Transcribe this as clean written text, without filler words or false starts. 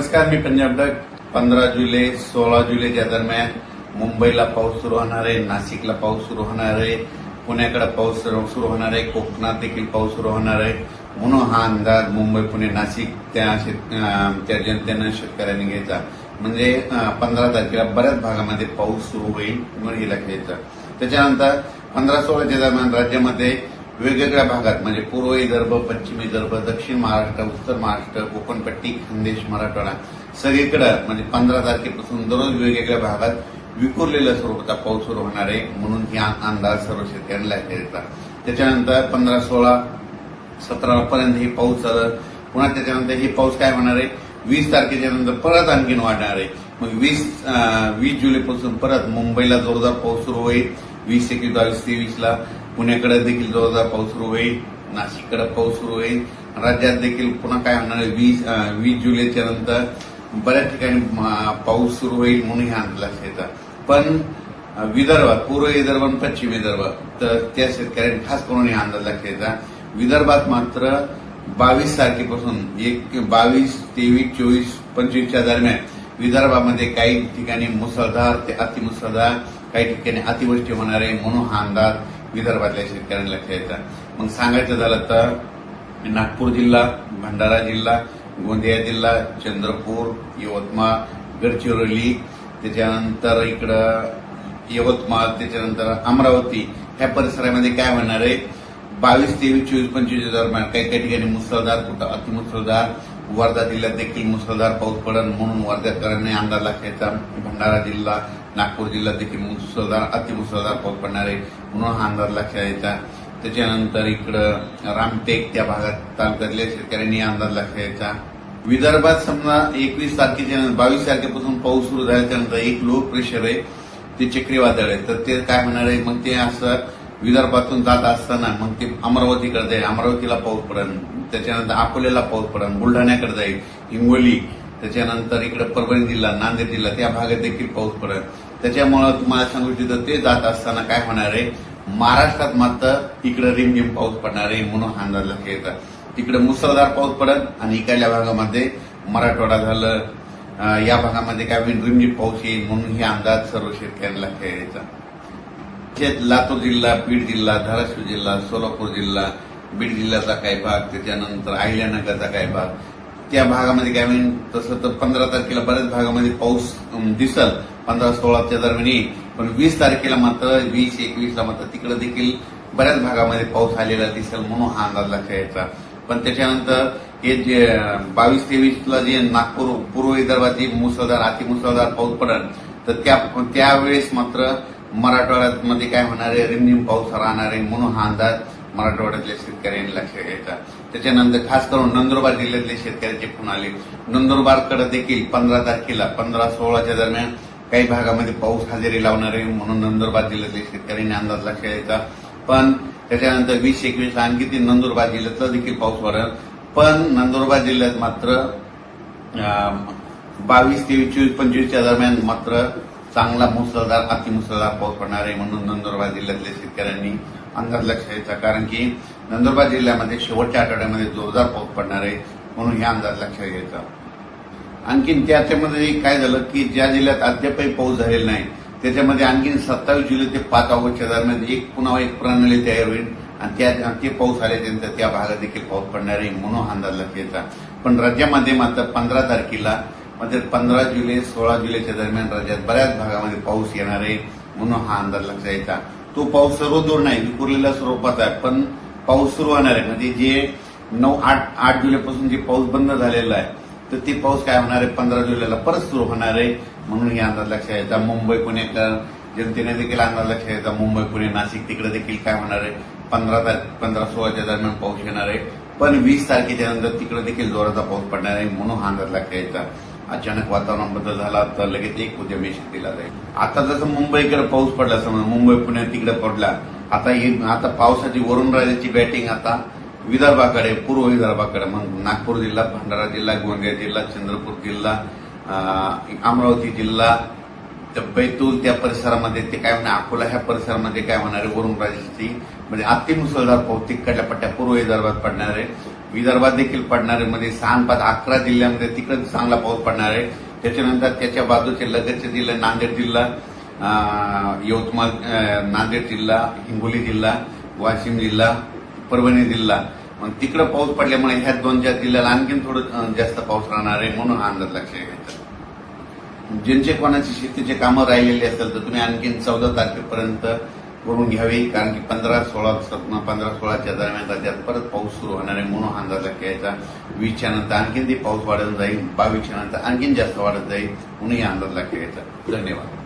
नमस्कार, मी पंजाब डक. 15 जुलै 16 जुलैच्या दरम्यान मुंबईला पाऊस सुरू होणार आहे, नाशिकला पाऊस सुरू होणार आहे, पुण्याकडे पाऊस सुरू होणार आहे, कोकणात देखील पाऊस सुरू होणार आहे. म्हणून हा अंदाज मुंबई, पुणे, नाशिक त्या जनतेनं शेतकऱ्यांनी घ्यायचा. म्हणजे 15 तारखेला बऱ्याच भागामध्ये पाऊस सुरू होईल म्हणून हे लक्षात घ्यायचं. त्याच्यानंतर 15-16च्या दरम्यान राज्यामध्ये वेगवेगळ्या भागात म्हणजे पूर्व विदर्भ, पश्चिम विदर्भ, दक्षिण महाराष्ट्र, उत्तर महाराष्ट्र, कोकणपट्टी, खानदेश, मराठवाडा सगळीकडे म्हणजे 15 तारखेपासून दररोज वेगवेगळ्या भागात विखुरलेल्या स्वरूपाचा पाऊस सुरू होणार आहे. म्हणून ही अंदाज सर्व शेतकऱ्यांना लक्षात घ्यायचा. त्याच्यानंतर 15, 16, 17 पर्यंत हे पाऊस चालत. पुन्हा त्याच्यानंतर हे पाऊस काय होणार आहे, 20 तारखेच्या नंतर परत आणखीन वाढणार आहे. मग 20 जुलैपासून परत मुंबईला जोरदार पाऊस सुरू होईल. 20, 21, 22, 23ला पुण्याकडे देखील जोरदार पाऊस सुरू होईल, नाशिककडे पाऊस सुरू होईल. राज्यात देखील पुन्हा काय होणार आहे, 20 जुलैच्या नंतर बऱ्याच ठिकाणी पाऊस सुरू होईल म्हणून हे अंदाज लक्षात घ्यायचा. पण विदर्भात, पूर्व विदर्भ आणि पश्चिम विदर्भ तर त्या शेतकऱ्यांनी खास करून हे अंदाज लक्षात घ्यायचा. विदर्भात मात्र 22 तारखेपासून 22, 23, 24, 25च्या दरम्यान विदर्भामध्ये काही ठिकाणी मुसळधार ते अतिमुसळधार, काही ठिकाणी अतिवृष्टी होणार आहे म्हणून हा अंदाज विदर्भातल्या शेतकऱ्यांना लक्षात घ्यायचा. मग सांगायचं झालं तर नागपूर जिल्हा, भंडारा जिल्हा, गोंदिया जिल्हा, चंद्रपूर, यवतमाळ, गडचिरोली, त्याच्यानंतर इकडं यवतमाळ, त्याच्यानंतर अमरावती ह्या परिसरामध्ये काय होणार आहे, 22, 23, 24, 25 दरम्यान काही काही ठिकाणी मुसळधार, कुठं अतिमुसळधार. वर्धा जिल्ह्यात देखील मुसळधार पाऊस पडेल म्हणून वर्ध्याकरांनी अंदाज लक्षात. भंडारा जिल्हा, नागपूर जिल्ह्यात देखील मुसळधार, अतिमुसळधार पाऊस पडणार आहे म्हणून हा अंदाज लक्षात घ्यायचा. त्याच्यानंतर इकडं रामटेक त्या भागात तालुक्यातल्या शेतकऱ्यांनी अंदाज लक्षात घ्यायचा. विदर्भात समजा 21 तारखेच्या 22 तारखेपासून पाऊस सुरू झाल्याच्यानंतर एक लो प्रेशर आहे, ते चक्रीवादळ आहे. तर ते काय होणार आहे, मग ते असं विदर्भातून जात असताना मग ते अमरावतीकडे जाईल, अमरावतीला पाऊस पडेल. त्याच्यानंतर अकोल्याला पाऊस पडेल, बुलढाण्याकडे जाईल, हिंगोली, त्याच्यानंतर इकडे परभणी जिल्हा, नांदेड जिल्हा त्या भागात देखील पाऊस पडेल. त्याच्यामुळे तुम्हाला सांगू इच्छितो, ते जात असताना काय होणार आहे, महाराष्ट्रात मात्र इकडे रिमझिम पाऊस पडणार आहे म्हणून हा अंदाज लक्षात घ्यायचा. तिकडे मुसळधार पाऊस पडेल आणि इकडल्या भागामध्ये मराठवाडा झालं, या भागामध्ये काय होईल, रिमझिम पाऊस येईल म्हणून हे अंदाज सर्व शेतकऱ्यांना लक्षात घ्यायचा. लातूर जिल्हा, बीड जिल्हा, धाराशिव जिल्हा, सोलापूर जिल्हा, बीड जिल्ह्याचा काही भाग, त्याच्यानंतर अहिल्यानगरचा काही भाग, त्या भागामध्ये काय होईल. तसं तर 15 तारखेला बऱ्याच भागामध्ये पाऊस दिसल, 15-16च्या दरम्यान येईल. पण 20 तारखेला मात्र 20, 21ला मात्र तिकडे देखील बऱ्याच भागामध्ये पाऊस आलेला दिसेल म्हणून हा अंदाज लक्षात घ्यायचा. पण त्याच्यानंतर हे जे 22, 23ला जे नागपूर, पूर्व विदर्भात जे मुसळधार, अतिमुसळधार पाऊस पडेल तर त्यावेळेस मात्र मराठवाड्यामध्ये काय होणार आहे, रिमझिम पाऊस राहणार आहे म्हणून हा अंदाज मराठवाड्यातल्या शेतकऱ्यांनी लक्षात घ्यायचा. त्याच्यानंतर खास करून नंदुरबार जिल्ह्यातले शेतकऱ्याचे फोन आले. नंदुरबारकडे देखील 15 तारखेला 15-16च्या दरम्यान काही भागामध्ये पाऊस हजेरी लावणार आहे म्हणून नंदुरबार जिल्ह्यातल्या शेतकऱ्यांनी अंदाज लक्षात घ्यायचा. पण त्याच्यानंतर 20, 21 आणखी ते नंदुरबार जिल्ह्यातला देखील पाऊस पडेल. पण नंदुरबार जिल्ह्यात मात्र 22, 23, 24, 25च्या दरम्यान मात्र चांगला मुसळधार, अतिमुसळधार पाऊस पडणार आहे म्हणून नंदुरबार जिल्ह्यातल्या शेतकऱ्यांनी अंदाज लक्षात घ्यायचा. कारण की नंदुरबार जिल्ह्यामध्ये शेवटच्या आठवड्यामध्ये जोरदार पाऊस पडणार आहे म्हणून हे अंदाज लक्षात घ्यायचा. आणखीन त्याच्यामध्ये काय झालं की ज्या जिल्ह्यात अद्यापही पाऊस झालेला नाही त्याच्यामध्ये आणखीन 27 जुलै ते 5 ऑगस्टच्या दरम्यान पुन्हा एक प्रणाली तयार होईल आणि ते पाऊस आल्याच्यानंतर त्या भागात देखील पाऊस पडणार आहे म्हणून हा अंदाज लक्षात घ्यायचा. पण राज्यामध्ये मात्र 15 तारखेला म्हणजे 15 जुलै 16 जुलैच्या दरम्यान राज्यात बऱ्याच भागामध्ये पाऊस येणार आहे म्हणून हा अंदाज लक्षात घ्यायचा. तो पाऊस सर्व दूर नाही, विखुरलेल्या स्वरूपाचा आहे, पण पाऊस सुरू होणार आहे. म्हणजे जे 8 जुलैपासून जे पाऊस बंद झालेला आहे तर ते पाऊस काय होणार आहे, 15 जुलैला परत सुरू होणार आहे म्हणून हे अंदाज लक्षात घ्यायचा. मुंबई, पुणेकर जनतेने देखील अंदाज लक्षात घ्यायचा. मुंबई, पुणे, नाशिक तिकडे देखील काय होणार आहे, 15-16च्या दरम्यान पाऊस येणार आहे. पण 20 तारखेच्या नंतर तिकडे देखील जोराचा पाऊस पडणार आहे म्हणून हा अंदाज लक्षात घ्यायचा. अचानक वातावरण बदल झाला तर लगेच एक उद्यमी दिला जाईल. आता जसं मुंबईकडे पाऊस पडला, समजा मुंबई, पुणे तिकडे पडला, आता पावसाची वरून राजाची बॅटिंग आता विदर्भाकडे, पूर्व विदर्भाकडे. मग नागपूर जिल्हा, भंडारा जिल्हा, गोंदिया जिल्हा, चंद्रपूर जिल्हा, अमरावती जिल्हा, बैतूल त्या परिसरामध्ये ते काय होणार, अकोला ह्या परिसरामध्ये काय होणार आहे, वरून राजाची म्हणजे अतिमुसळधार पाऊस तिकडल्या पट्ट्या पूर्व विदर्भात पडणार आहे. विदर्भात देखील पडणार आहे. मध्ये 6 5 11 जिल्ह्यामध्ये तिकडे चांगला पाऊस पडणार आहे. त्याच्यानंतर त्याच्या बाजूचे लगतचे जिल्हे नांदेड जिल्हा, यवतमाळ, नांदेड जिल्हा, हिंगोली जिल्हा, वाशिम जिल्हा, परभणी जिल्हा, मग तिकडे पाऊस पडल्यामुळे ह्या 2-4 जिल्ह्याला आणखीन थोडं जास्त पाऊस राहणार आहे. म्हणून हा अंदाज लक्षात घ्यायचा. ज्यांचे कोणाची शेतीचे कामं राहिलेली असेल तर तुम्ही आणखीन 14 तारखेपर्यंत करून घ्यावी, कारण की 15-16च्या दरम्यान राज्यात परत पाऊस सुरू होणार आहे. म्हणून हा अंदाज लक्षात घ्यायचा. 20च्या नंतर आणखीन ते पाऊस वाढत जाईल, 22च्या नंतर आणखीन जास्त वाढत जाईल. म्हणून हा अंदाज लक्षात घ्यायचा. धन्यवाद.